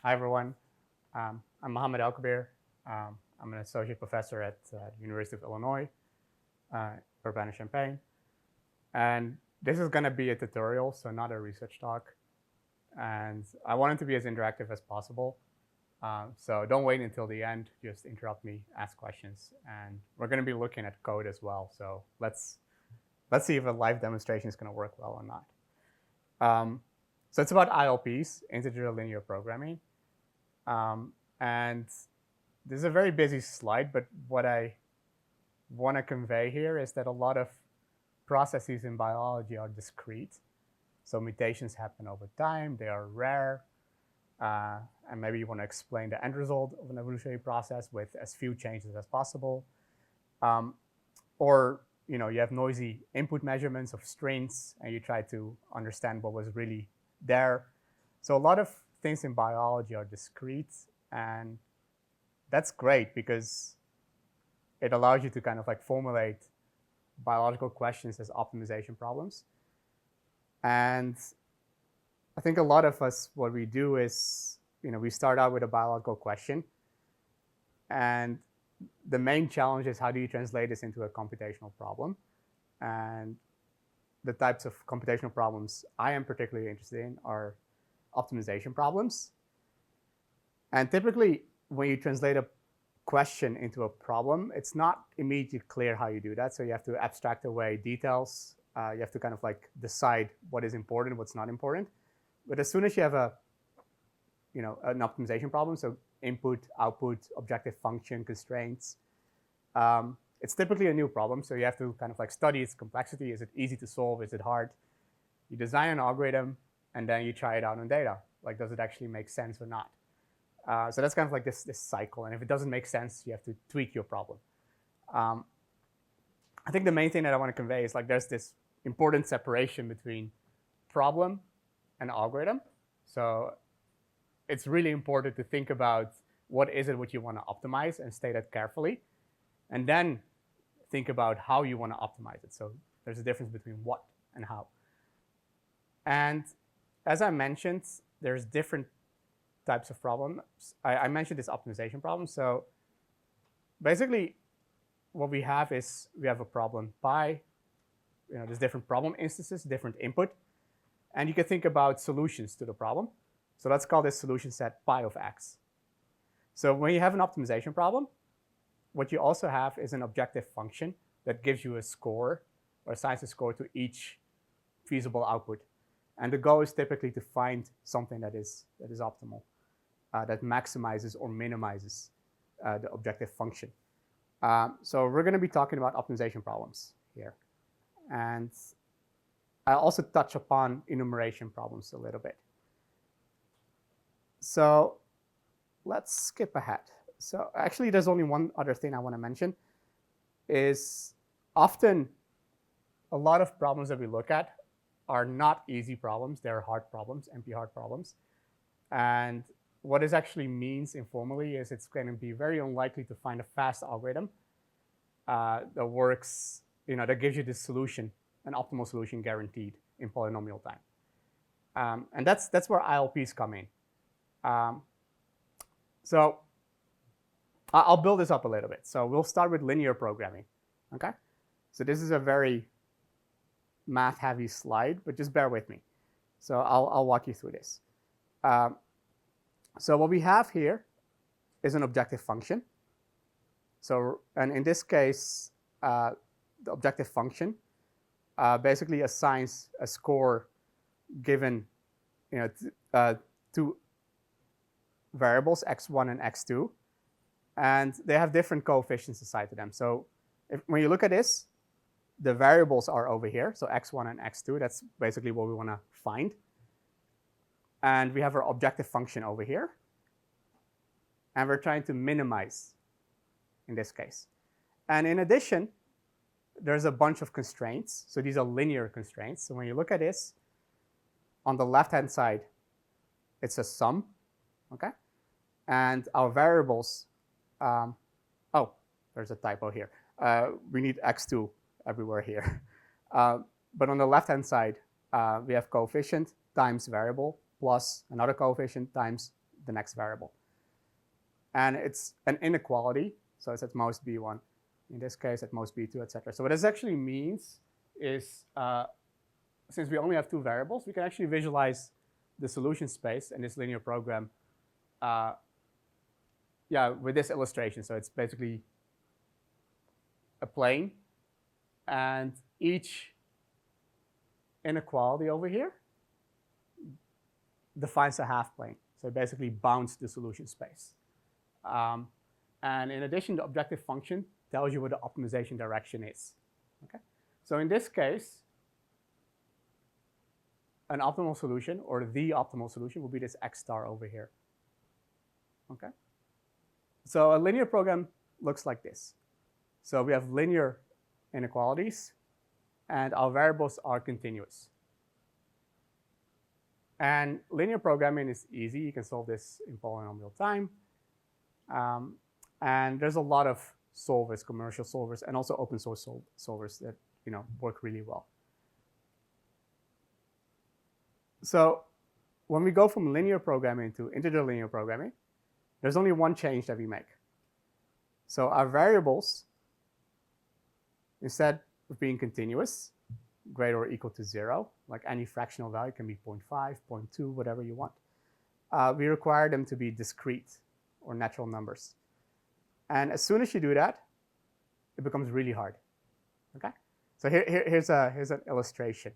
Hi, everyone. I'm Mohammed El Kebir. I'm an associate professor at the University of Illinois, Urbana-Champaign. And this is going to be a tutorial, so not a research talk. And I want it to be as interactive as possible. So don't wait until the end. Just interrupt me, ask questions. And we're going to be looking at code as well. So let's see if a live demonstration is going to work well or not. So it's about ILPs, integer linear programming. And this is a very busy slide, but what I want to convey here is that a lot of processes in biology are discrete. So mutations happen over time, they are rare, and maybe you want to explain the end result of an evolutionary process with as few changes as possible. Or you have noisy input measurements of strings, and you try to understand what was really there. So a lot of things in biology are discrete, and that's great because it allows you to kind of like formulate biological questions as optimization problems. And I think a lot of us, what we do is, we start out with a biological question, and the main challenge is how do you translate this into a computational problem? And the types of computational problems I am particularly interested in are optimization problems. And typically, when you translate a question into a problem, it's not immediately clear how you do that. So you have to abstract away details. You have to kind of like decide what is important, what's not important. But as soon as you have an optimization problem, so input, output, objective function, constraints, it's typically a new problem. So you have to kind of like study its complexity. Is it easy to solve? Is it hard? You design an algorithm, and then you try it out on data. Like, does it actually make sense or not? So that's kind of like this cycle. And if it doesn't make sense, you have to tweak your problem. I think the main thing that I want to convey is like there's this important separation between problem and algorithm. So it's really important to think about what is it what you want to optimize and state that carefully. And then think about how you want to optimize it. So there's a difference between what and how. And as I mentioned, there's different types of problems. I mentioned this optimization problem. So basically, what we have is we have a problem pi. There's different problem instances, different input. And you can think about solutions to the problem. So let's call this solution set pi of x. So when you have an optimization problem, what you also have is an objective function that gives you a score or assigns a score to each feasible output. And the goal is typically to find something that is optimal, that maximizes or minimizes the objective function. So we're going to be talking about optimization problems here. And I'll also touch upon enumeration problems a little bit. So let's skip ahead. So actually, there's only one other thing I want to mention is often a lot of problems that we look at are not easy problems. They're hard problems, NP-hard problems. And what this actually means informally is it's going to be very unlikely to find a fast algorithm that works, that gives you this solution, an optimal solution guaranteed in polynomial time. And that's where ILPs come in. So I'll build this up a little bit. So we'll start with linear programming, okay? So this is a very math-heavy slide, but just bear with me. So I'll walk you through this. So what we have here is an objective function. So, and in this case, the objective function basically assigns a score given, two variables, x1 and x2, and they have different coefficients assigned to them. So when you look at this, the variables are over here, so x1 and x2. That's basically what we want to find. And we have our objective function over here. And we're trying to minimize in this case. And in addition, there's a bunch of constraints. So these are linear constraints. So when you look at this, on the left-hand side, it's a sum, okay? And our variables, there's a typo here. We need x2 everywhere here. But on the left-hand side, we have coefficient times variable plus another coefficient times the next variable. And it's an inequality, so it's at most b1. In this case, at most b2, etc. So what this actually means is, since we only have two variables, we can actually visualize the solution space in this linear program with this illustration. So it's basically a plane, and each inequality over here defines a half plane. So it basically bounds the solution space. And in addition, the objective function tells you what the optimization direction is. Okay? So in this case, an optimal solution, or the optimal solution, will be this x star over here. Okay? So a linear program looks like this. So we have linear inequalities, and our variables are continuous. And linear programming is easy. You can solve this in polynomial time. And there's a lot of solvers, commercial solvers, and also open source solvers that work really well. So when we go from linear programming to integer linear programming, there's only one change that we make. So our variables, instead of being continuous, greater or equal to 0, like any fractional value, can be 0.5, 0.2, whatever you want, we require them to be discrete or natural numbers. And as soon as you do that, it becomes really hard. Okay? So here's an illustration.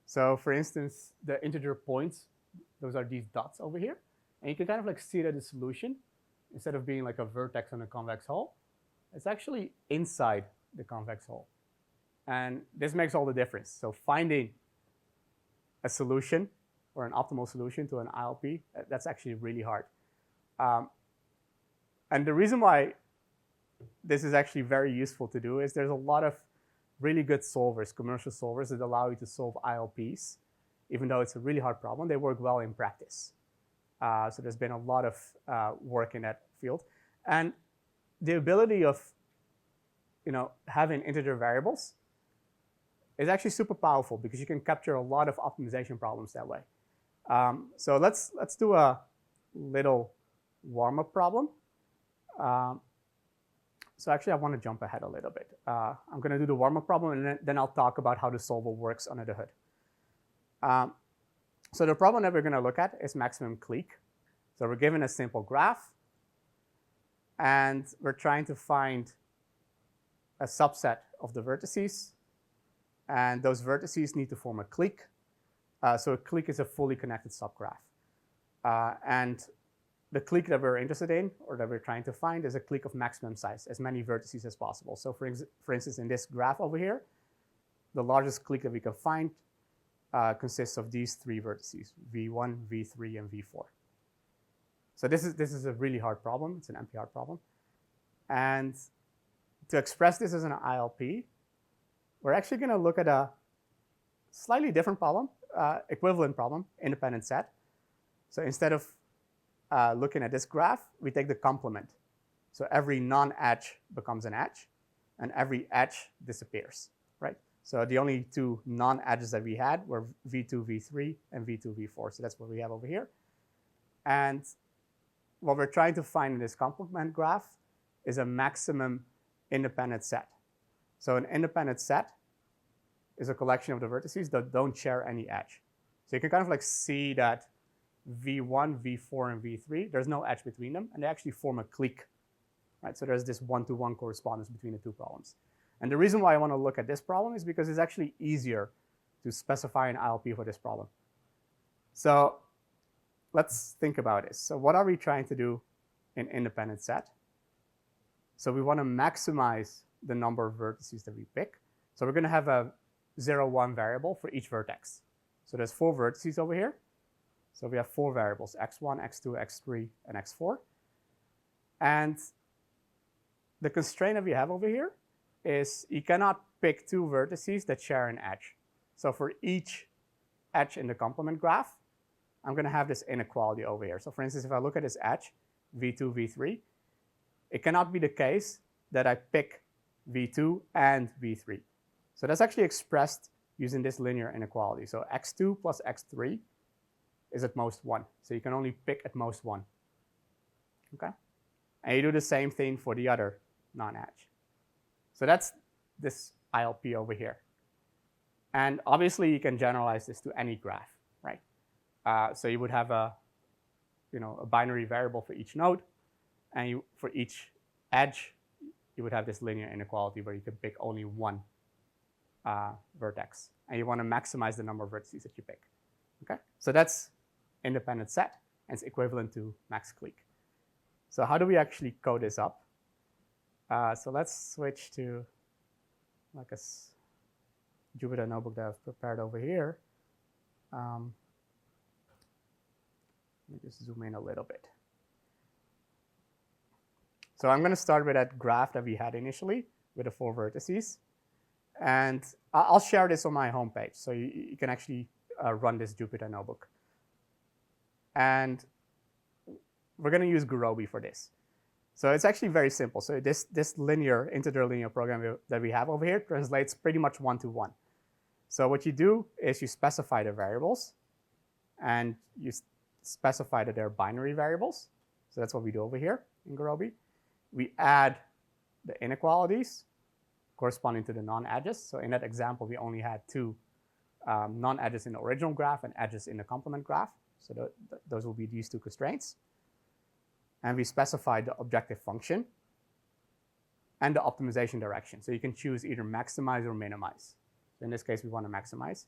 So for instance, the integer points, those are these dots over here. And you can kind of like see that the solution, instead of being like a vertex on a convex hull, it's actually inside the convex hull. And this makes all the difference. So finding a solution or an optimal solution to an ILP, that's actually really hard. And the reason why this is actually very useful to do is there's a lot of really good solvers, commercial solvers, that allow you to solve ILPs. Even though it's a really hard problem, they work well in practice. So there's been a lot of work in that field. And the ability of having integer variables is actually super powerful because you can capture a lot of optimization problems that way. So let's do a little warm-up problem. So actually, I want to jump ahead a little bit. I'm going to do the warm-up problem, and then I'll talk about how the solver works under the hood. So the problem that we're going to look at is maximum clique. So we're given a simple graph, and we're trying to find a subset of the vertices. And those vertices need to form a clique. So a clique is a fully connected subgraph. And the clique that we're interested in, or that we're trying to find, is a clique of maximum size, as many vertices as possible. So for instance, in this graph over here, the largest clique that we can find consists of these three vertices, V1, V3, and V4. So this is a really hard problem. It's an NP-hard problem. And to express this as an ILP, we're actually going to look at a slightly different problem, equivalent problem, independent set. So instead of looking at this graph, we take the complement. So every non-edge becomes an edge, and every edge disappears, right? So the only two non-edges that we had were V2, V3, and V2, V4. So that's what we have over here. And what we're trying to find in this complement graph is a maximum independent set. So an independent set is a collection of the vertices that don't share any edge. So you can kind of like see that V1, V4, and V3, there's no edge between them, and they actually form a clique, right? So there's this one-to-one correspondence between the two problems. And the reason why I want to look at this problem is because it's actually easier to specify an ILP for this problem. So let's think about this. So what are we trying to do in independent set? So we want to maximize the number of vertices that we pick. So we're going to have a 0, 1 variable for each vertex. So there's 4 vertices over here. So we have 4 variables, x1, x2, x3, and x4. And the constraint that we have over here is you cannot pick 2 vertices that share an edge. So for each edge in the complement graph, I'm going to have this inequality over here. So for instance, if I look at this edge, v2, v3, it cannot be the case that I pick v2 and v3. So that's actually expressed using this linear inequality. So x2 plus x3 is at most 1. So you can only pick at most 1. okay? And you do the same thing for the other non-edge. So that's this ILP over here. And obviously, you can generalize this to any graph, right? So you would have a binary variable for each node, and for each edge, you would have this linear inequality where you can pick only one vertex, and you want to maximize the number of vertices that you pick. Okay, so that's independent set, and it's equivalent to max clique. So how do we actually code this up? So let's switch to like a Jupyter notebook that I've prepared over here. Let me just zoom in a little bit. So I'm going to start with that graph that we had initially with the 4 vertices. And I'll share this on my homepage, so you can actually run this Jupyter notebook. And we're going to use Gurobi for this. So it's actually very simple. So this linear, integer linear program that we have over here translates pretty much one-to-one. So what you do is you specify the variables, and you specify that they're binary variables. So that's what we do over here in Gurobi. We add the inequalities corresponding to the non-edges. So in that example, we only had 2 non-edges in the original graph and edges in the complement graph. So those will be these 2 constraints. And we specify the objective function and the optimization direction. So you can choose either maximize or minimize. So in this case, we want to maximize.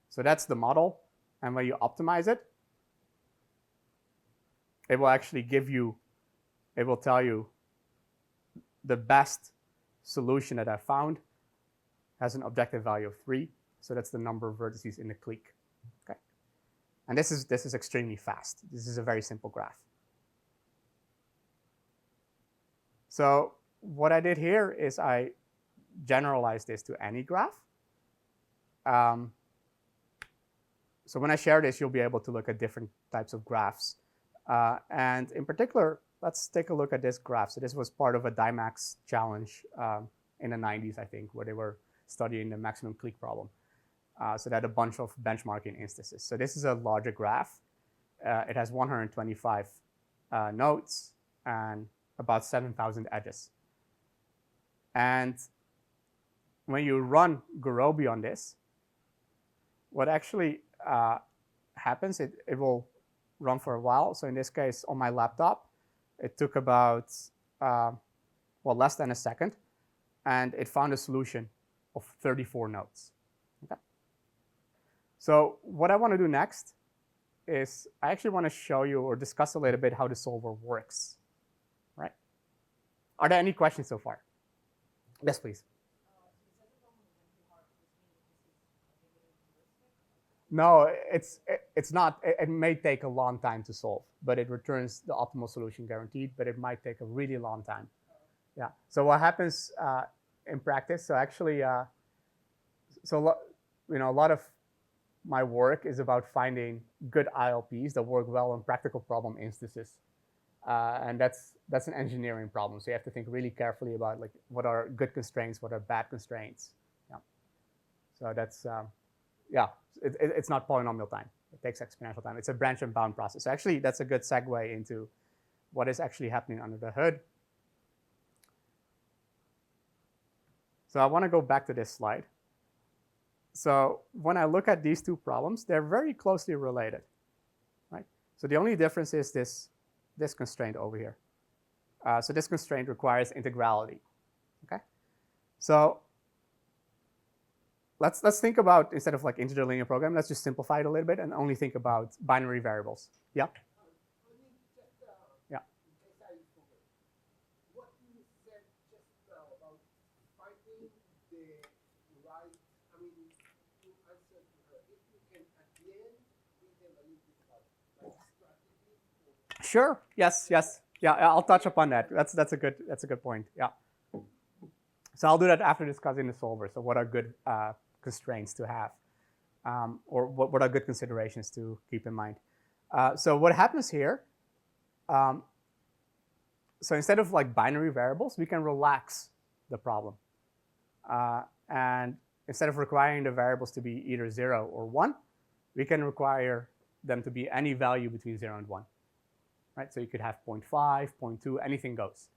So that's the model. And when you optimize it, it will actually it will tell you the best solution that I found has an objective value of 3. So that's the number of vertices in the clique. Okay. And this is extremely fast. This is a very simple graph. So what I did here is I generalized this to any graph. So when I share this, you'll be able to look at different types of graphs. And in particular, let's take a look at this graph. So this was part of a DIMAX challenge in the 90s, I think, where they were studying the maximum clique problem. So they had a bunch of benchmarking instances. So this is a larger graph. It has 125 nodes and about 7,000 edges. And when you run Gurobi on this, what actually happens, it will run for a while. So in this case, on my laptop, it took about, less than a second. And it found a solution of 34 nodes. Okay. So what I want to do next is I actually want to show you or discuss a little bit how the solver works. Right? Are there any questions so far? Yes, please. No, it's not. It may take a long time to solve, but it returns the optimal solution guaranteed, but it might take a really long time. Yeah. So what happens in practice, so actually, a lot of my work is about finding good ILPs that work well on practical problem instances. And that's an engineering problem. So you have to think really carefully about like what are good constraints, what are bad constraints. Yeah. So that's, it's not polynomial time. It takes exponential time. It's a branch and bound process. So actually, that's a good segue into what is actually happening under the hood. So I want to go back to this slide. So when I look at these 2 problems, they're very closely related, right? So the only difference is this constraint over here. So this constraint requires integrality, okay? So let's think about, instead of like integer linear program, let's just simplify it a little bit and only think about binary variables. Yeah? Yeah. What you said just now about finding the right, you answered to her. If you can, at the end, give them a little bit about like strategies. Sure. Yes. Yeah, I'll touch upon that. That's a good point. Yeah. So I'll do that after discussing the solver. So what are good constraints to have, or what are good considerations to keep in mind? So what happens here? So instead of like binary variables, we can relax the problem, and instead of requiring the variables to be either 0 or 1, we can require them to be any value between 0 and 1. right? So you could have 0.5, 0.2, anything goes.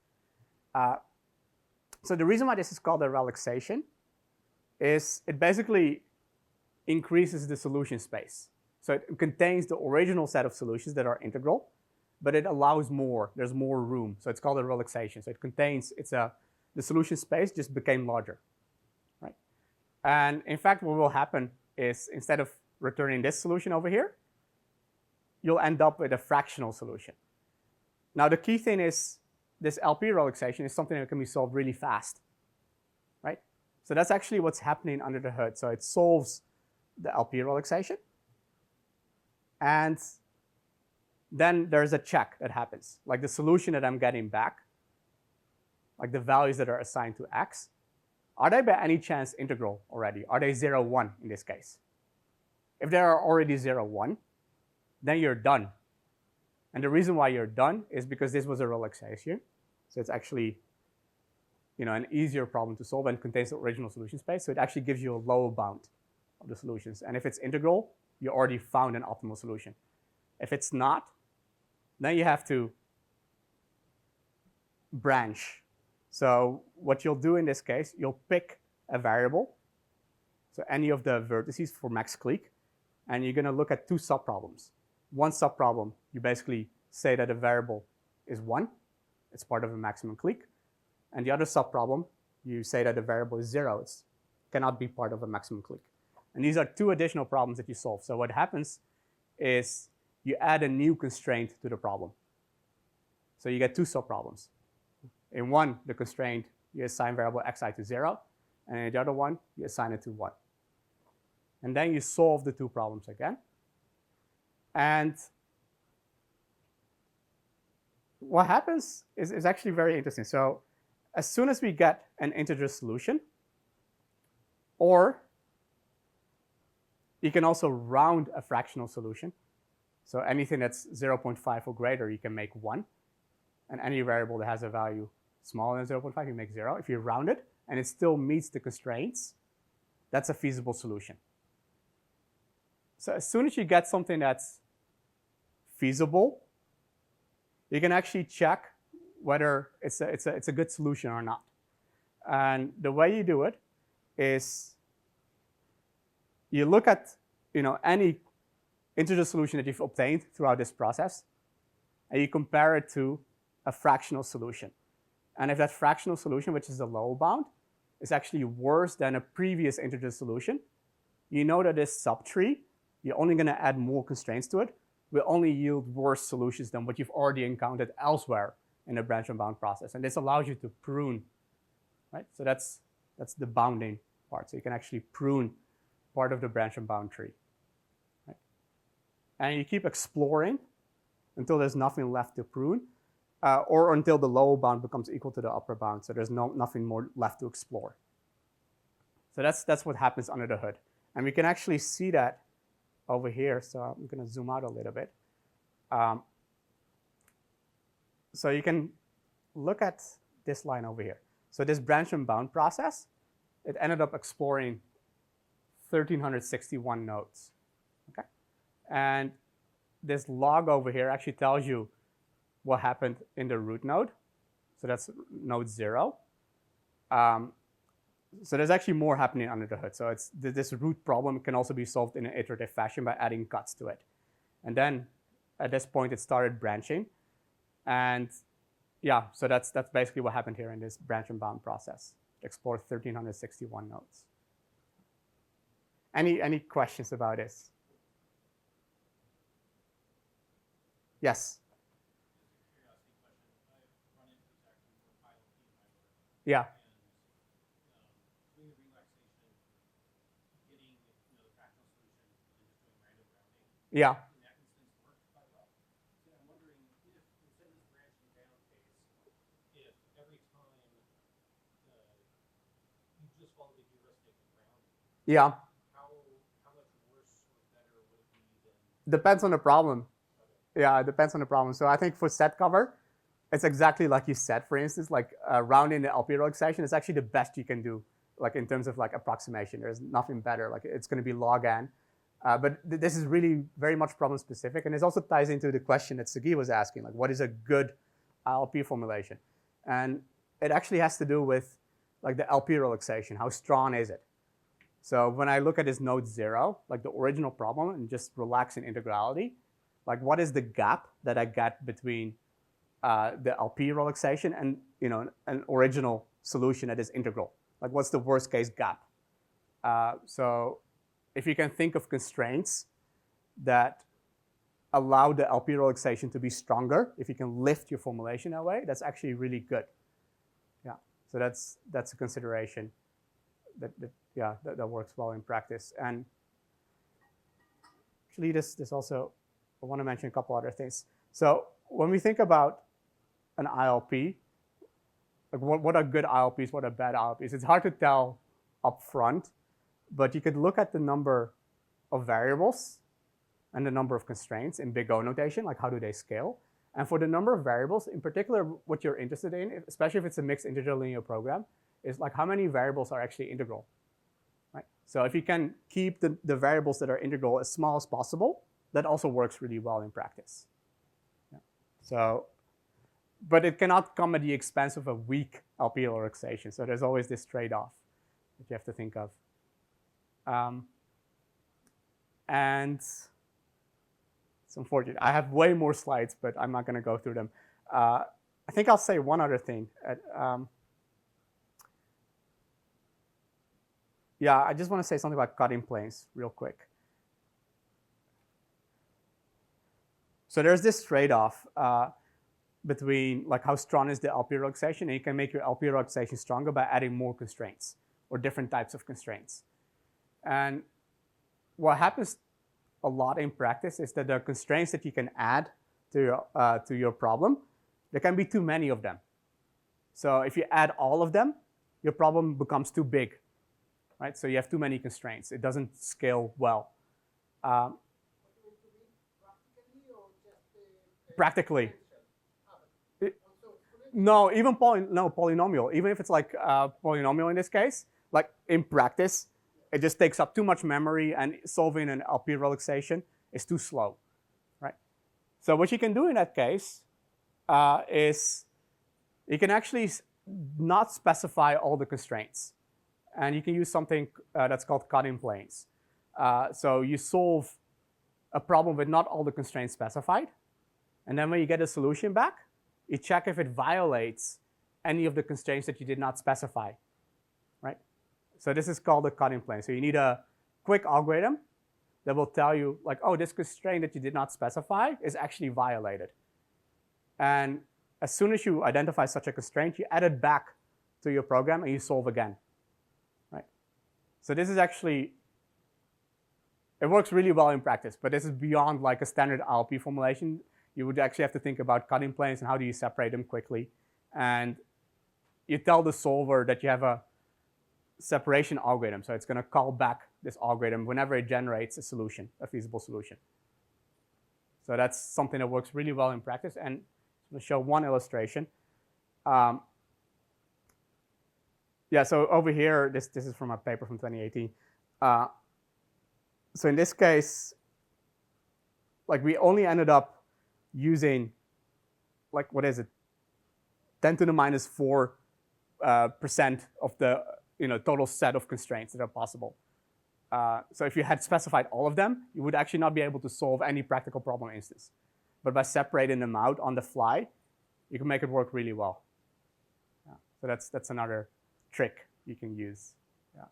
So the reason why this is called a relaxation is it basically increases the solution space. So it contains the original set of solutions that are integral, but it allows more. There's more room. So it's called a relaxation. So it contains, the solution space just became larger, right? And in fact, what will happen is instead of returning this solution over here, you'll end up with a fractional solution. Now, the key thing is this LP relaxation is something that can be solved really fast, right? So that's actually what's happening under the hood. So it solves the LP relaxation. And then there's a check that happens, like the solution that I'm getting back, like the values that are assigned to x, are they by any chance integral already? Are they 0, 1 in this case? If they are already 0, 1, then you're done. And the reason why you're done is because this was a relaxation. So it's actually, an easier problem to solve and contains the original solution space. So it actually gives you a lower bound of the solutions. And if it's integral, you already found an optimal solution. If it's not, then you have to branch. So what you'll do in this case, you'll pick a variable, so any of the vertices for max clique, and you're going to look at two subproblems. One subproblem, you basically say that a variable is 1. It's part of a maximum clique. And the other subproblem, you say that a variable is 0. It cannot be part of a maximum clique. And these are two additional problems that you solve. So what happens is you add a new constraint to the problem. So you get two subproblems. In one, the constraint, you assign variable xi to 0. And in the other one, you assign it to 1. And then you solve the two problems again. And what happens is actually very interesting. So as soon as we get an integer solution, or you can also round a fractional solution. So anything that's 0.5 or greater, you can make 1. And any variable that has a value smaller than 0.5, you make 0. If you round it and it still meets the constraints, that's a feasible solution. So as soon as you get something that's feasible, you can actually check whether it's a good solution or not. And the way you do it is you look at any integer solution that you've obtained throughout this process, and you compare it to a fractional solution. And if that fractional solution, which is the lower bound, is actually worse than a previous integer solution, you know that this subtree, you're only going to add more constraints to it, will only yield worse solutions than what you've already encountered elsewhere in the branch and bound process. And this allows you to prune, right? So that's the bounding part. So you can actually prune part of the branch and bound tree, right? And you keep exploring until there's nothing left to prune, or until the lower bound becomes equal to the upper bound. So there's nothing more left to explore. So that's what happens under the hood. And we can actually see that over here. So I'm going to zoom out a little bit. So you can look at this line over here. So this branch and bound process, it ended up exploring 1,361 nodes. Okay? And this log over here actually tells you what happened in the root node. So that's node 0. So there's actually more happening under the hood. So this root problem can also be solved in an iterative fashion by adding cuts to it. And then at this point, it started branching. And yeah, so that's basically what happened here in this branch and bound process. It explored 1,361 nodes. Any questions about this? Yes? Yeah. Yeah. Yeah. How much worse or better would it be than? Depends on the problem. Yeah, it depends on the problem. So I think for set cover, it's exactly like you said. For instance, like rounding the LP relaxation is actually the best you can do, like in terms of like approximation. There's nothing better. Like it's going to be log n. But this is really very much problem specific, and this also ties into the question that Sagi was asking, like what is a good ILP formulation? And it actually has to do with like the LP relaxation. How strong is it? So when I look at this node 0, like the original problem, and just relax in integrality, like what is the gap that I get between the LP relaxation and an original solution that is integral? Like what's the worst case gap? So if you can think of constraints that allow the LP relaxation to be stronger, if you can lift your formulation that way, that's actually really good. Yeah, so that's a consideration that works well in practice. And actually, this also, I want to mention a couple other things. So when we think about an ILP, like what are good ILPs, what are bad ILPs? It's hard to tell up front, but you could look at the number of variables and the number of constraints in big O notation, like how do they scale? And for the number of variables, in particular, what you're interested in, especially if it's a mixed integer linear program, is like how many variables are actually integral, right? So if you can keep the variables that are integral as small as possible, that also works really well in practice. Yeah. So, but it cannot come at the expense of a weak LP relaxation. So there's always this trade-off that you have to think of. And it's unfortunate. I have way more slides, but I'm not going to go through them. I think I'll say one other thing. Yeah, I just want to say something about cutting planes real quick. So there's this trade-off between like how strong is the LP relaxation, and you can make your LP relaxation stronger by adding more constraints or different types of constraints. And what happens a lot in practice is that there are constraints that you can add to your problem. There can be too many of them. So if you add all of them, your problem becomes too big, right? So you have too many constraints. It doesn't scale well. Practically. No, even polynomial. Even if it's like polynomial in this case, like in practice, it just takes up too much memory, and solving an LP relaxation is too slow, right? So what you can do in that case is you can actually not specify all the constraints, and you can use something that's called cutting planes. So you solve a problem with not all the constraints specified, and then when you get a solution back, you check if it violates any of the constraints that you did not specify, right? So this is called a cutting plane. So you need a quick algorithm that will tell you, like, oh, this constraint that you did not specify is actually violated. And as soon as you identify such a constraint, you add it back to your program and you solve again, right? So this is actually, it works really well in practice, but this is beyond like a standard ILP formulation. You would actually have to think about cutting planes and how do you separate them quickly. And you tell the solver that you have a separation algorithm. So it's going to call back this algorithm whenever it generates a solution, a feasible solution. So that's something that works really well in practice. And I'm going to show one illustration. Yeah, so over here, this is from a paper from 2018. So in this case, like we only ended up using, like, what is it? 10 to the minus 4% of the total set of constraints that are possible. So if you had specified all of them, you would actually not be able to solve any practical problem instance. But by separating them out on the fly, you can make it work really well. Yeah. So that's another trick you can use. Yeah.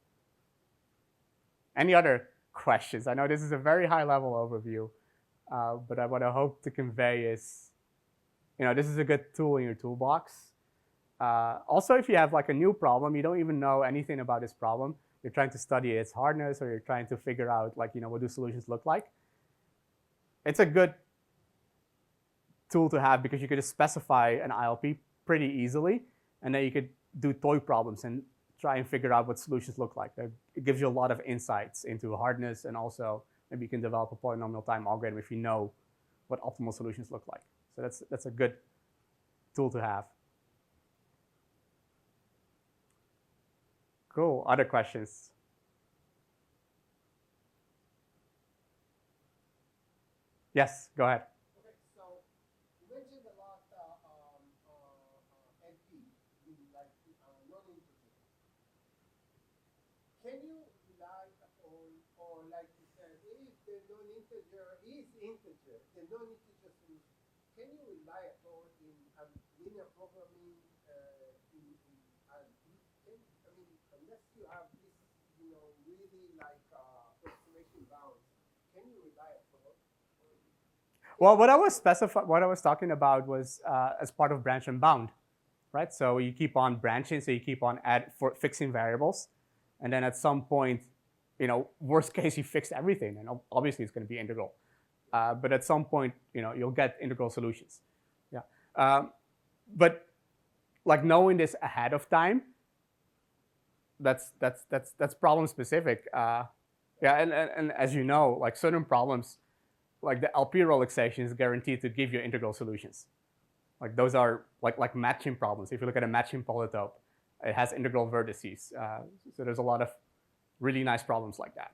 Any other questions? I know this is a very high-level overview, but what I hope to convey is, this is a good tool in your toolbox. Also, if you have like a new problem, you don't even know anything about this problem, you're trying to study its hardness, or you're trying to figure out, like, what do solutions look like, it's a good tool to have because you could just specify an ILP pretty easily, and then you could do toy problems and try and figure out what solutions look like. It gives you a lot of insights into hardness, and also maybe you can develop a polynomial time algorithm if you know what optimal solutions look like. So that's a good tool to have. Cool. Other questions? Yes, go ahead. Okay, so you mentioned a lot NP, like non-integer. Can you rely at all, or like you said, if the non-integer is integer, the non-integer solution, can you rely at all in linear programming? I mean, unless you have this, really like approximation bounds, can you rely at all? Well, what I was talking about was as part of branch and bound, right? So you keep on branching, so you keep on fixing variables, and then at some point, worst case, you fix everything, and obviously it's going to be integral. But at some point, you'll get integral solutions. Yeah. But like knowing this ahead of time, that's problem specific. Yeah, and as you know, like certain problems, like the LP relaxation is guaranteed to give you integral solutions. Like those are like matching problems. If you look at a matching polytope, it has integral vertices. So there's a lot of really nice problems like that.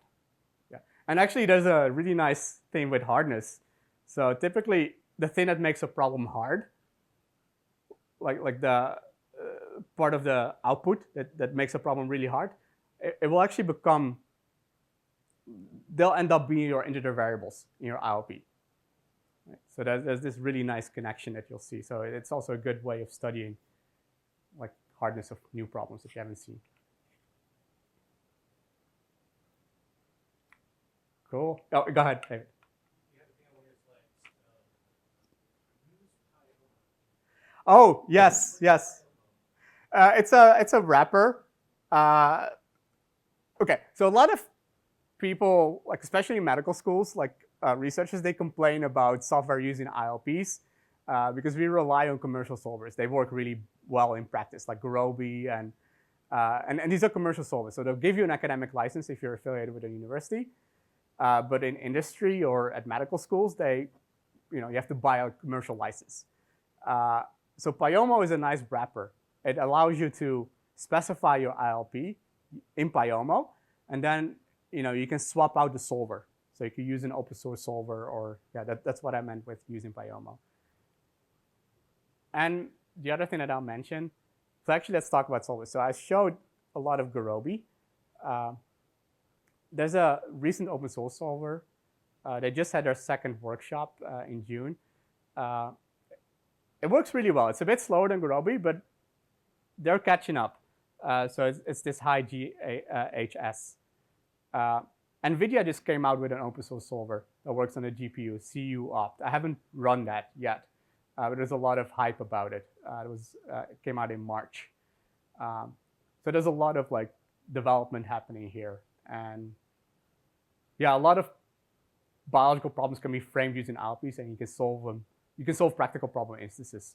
Yeah, and actually there's a really nice thing with hardness. So typically the thing that makes a problem hard, like the part of the output that makes a problem really hard, it will actually become, they'll end up being your integer variables in your IOP. Right? So there's this really nice connection that you'll see. So it's also a good way of studying like hardness of new problems that you haven't seen. Cool. Oh, go ahead, David. Oh, yes, yes. It's a wrapper. Okay, so a lot of people, like especially in medical schools, like researchers, they complain about software using ILPs because we rely on commercial solvers. They work really well in practice, like Gurobi, and these are commercial solvers. So they'll give you an academic license if you're affiliated with a university, but in industry or at medical schools, you have to buy a commercial license. So Pyomo is a nice wrapper. It allows you to specify your ILP in Pyomo, and then you can swap out the solver. So you can use an open source solver, or yeah, that's what I meant with using Pyomo. And the other thing that I'll mention, so actually let's talk about solvers. So I showed a lot of Gurobi. There's a recent open source solver. They just had their second workshop in June. It works really well. It's a bit slower than Gurobi, but they're catching up. So it's this high GHS. NVIDIA just came out with an open source solver that works on the GPU, CU-opt. I haven't run that yet, but there's a lot of hype about it. It came out in March. So there's a lot of like development happening here. And yeah, a lot of biological problems can be framed using ILPs, and you can solve them. You can solve practical problem instances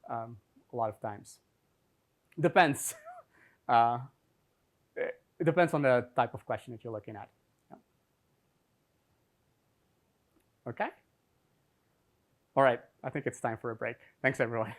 a lot of times. Depends. It depends on the type of question that you're looking at. Yeah. Okay. All right. I think it's time for a break. Thanks, everyone.